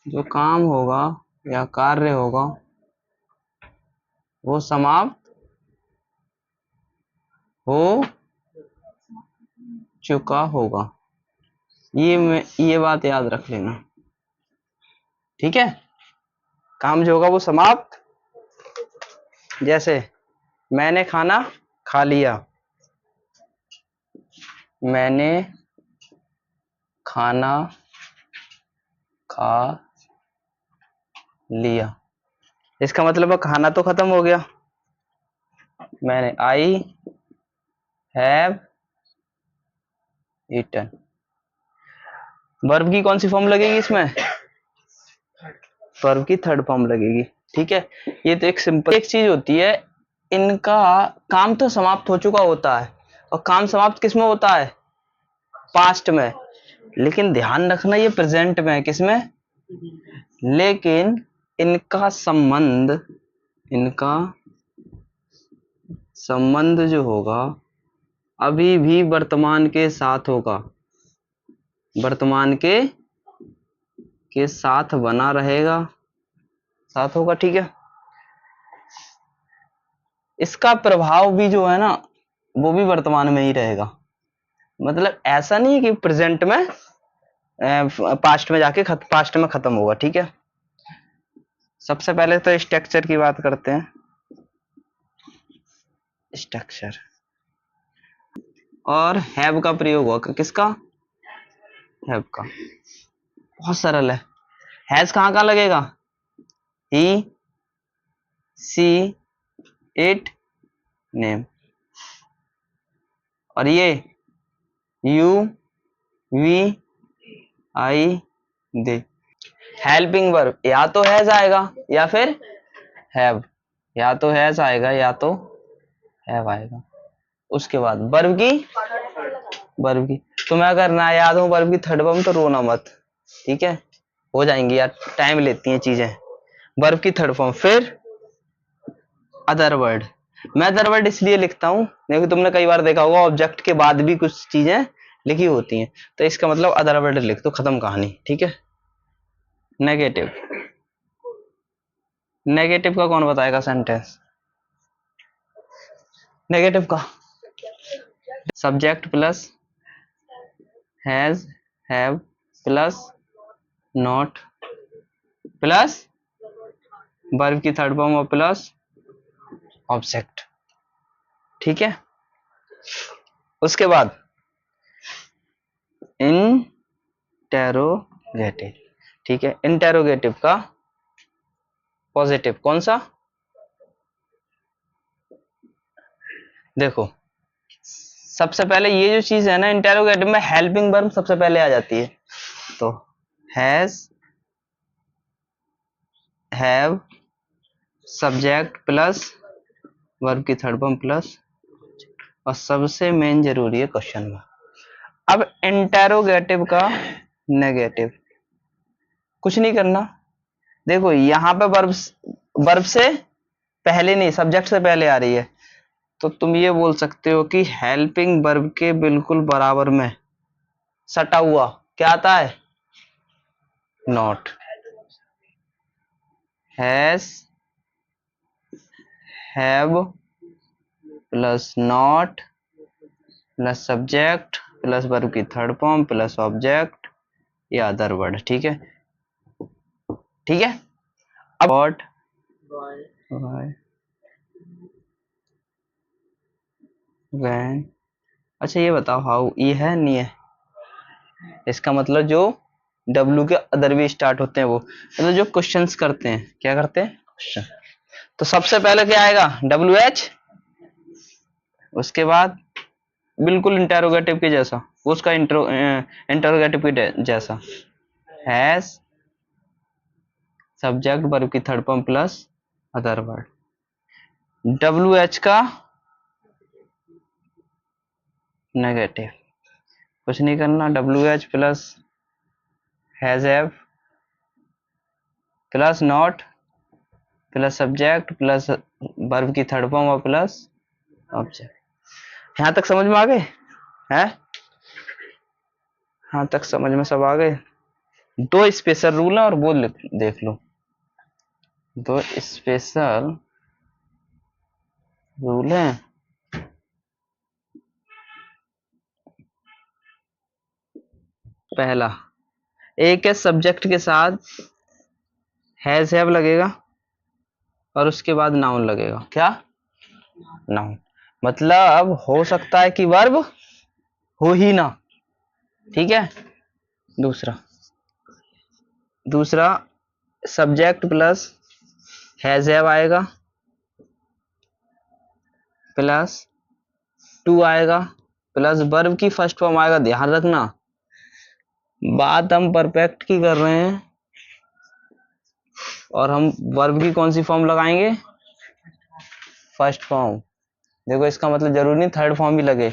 जो काम होगा या कार्य होगा वो समाप्त हो चुका होगा। ये बात याद रख लेना, ठीक है। काम जो होगा वो समाप्त, जैसे मैंने खाना खा लिया, मैंने खाना खा लिया, इसका मतलब है खाना तो खत्म हो गया। मैंने आई हैव ईटन। वर्ब की कौन सी फॉर्म लगेगी इसमें? वर्ब की थर्ड फॉर्म लगेगी, ठीक है। ये तो एक सिंपल एक चीज होती है, इनका काम तो समाप्त हो चुका होता है, और काम समाप्त किसमें होता है? पास्ट में। लेकिन ध्यान रखना ये प्रेजेंट में है, किसमें? लेकिन इनका संबंध जो होगा अभी भी वर्तमान के साथ होगा, वर्तमान के साथ बना रहेगा, साथ होगा, ठीक है। इसका प्रभाव भी जो है ना वो भी वर्तमान में ही रहेगा। मतलब ऐसा नहीं है कि प्रेजेंट में पास्ट में जाके पास्ट में खत्म होगा, ठीक है। सबसे पहले तो स्ट्रक्चर की बात करते हैं। स्ट्रक्चर और हैव का प्रयोग होगा, किसका? हैव का। बहुत सरल है। हैज कहाँ लगेगा? He see it name. और ये you we I they. Helping verb या तो हैज आएगा या फिर हैव, या तो हैज आएगा या तो हैव आएगा। उसके बाद वर्ब की तुम्हें अगर ना याद हो वर्ब की थर्ड फॉर्म तो रोना मत, ठीक है। हो जाएंगी यार, टाइम लेती हैं चीजें। वर्ब की थर्ड फॉर्म, फिर अदर वर्ड। मैं अदर वर्ड इसलिए लिखता हूं क्योंकि तुमने कई बार देखा होगा ऑब्जेक्ट के बाद भी कुछ चीजें लिखी होती हैं, तो इसका मतलब अदर वर्ड लिख दो, खत्म कहानी, ठीक है। नेगेटिव, नेगेटिव का कौन बताएगा सेंटेंस? नेगेटिव का subject plus has have plus not plus verb की थर्ड फॉर्म और प्लस ऑब्जेक्ट, ठीक है। उसके बाद इंटेरोगेटिव, ठीक है। इंटेरोगेटिव का पॉजिटिव कौन सा? देखो सबसे पहले ये जो चीज है ना इंटेरोगेटिव में हेल्पिंग वर्ब सबसे पहले आ जाती है, तो has have subject plus verb की थर्ड फॉर्म प्लस, और सबसे मेन जरूरी है क्वेश्चन में। अब इंटेरोगेटिव का नेगेटिव, कुछ नहीं करना। देखो यहां पे वर्ब से पहले नहीं, सब्जेक्ट से पहले आ रही है, तो तुम ये बोल सकते हो कि हेल्पिंग वर्ब के बिल्कुल बराबर में सटा हुआ क्या आता है? Not. Has have plus not plus subject plus verb की थर्ड फॉर्म प्लस ऑब्जेक्ट या अदर वर्ड, ठीक है, ठीक है। अब व्हाट व्हेन, अच्छा ये बताओ हाउ, ये है नहीं है? इसका मतलब जो डब्ल्यू के अदर भी स्टार्ट होते हैं वो, मतलब जो क्वेश्चंस करते हैं, क्या करते हैं? क्वेश्चन। तो सबसे पहले क्या आएगा? डब्ल्यू एच, उसके बाद बिल्कुल इंटेरोगेटिव के जैसा, उसका इंटेरोगेटिव के जैसा हैज सब्जेक्ट वर्ब की third form plus other word. W H का नेगेटिव, कुछ नहीं करना, W H plus has have plus not plus subject plus verb की थर्ड फॉर्म और प्लस ऑब्जेक्ट। यहां तक समझ में आ गए हैं? यहां तक समझ में सब आ गए? दो स्पेशल रूल है और वो देख लो। दो स्पेशल रूल है। पहला, एक है सब्जेक्ट के साथ हैव लगेगा और उसके बाद नाउन लगेगा। क्या? नाउन। मतलब हो सकता है कि वर्ब हो ही ना। ठीक है। दूसरा, दूसरा सब्जेक्ट प्लस हैव आएगा प्लस टू आएगा प्लस वर्ब की फर्स्ट फॉर्म आएगा। ध्यान रखना, बात हम परफेक्ट की कर रहे हैं और हम वर्ब की कौन सी फॉर्म लगाएंगे? First form. देखो इसका मतलब जरूरी नहीं थर्ड फॉर्म भी लगे।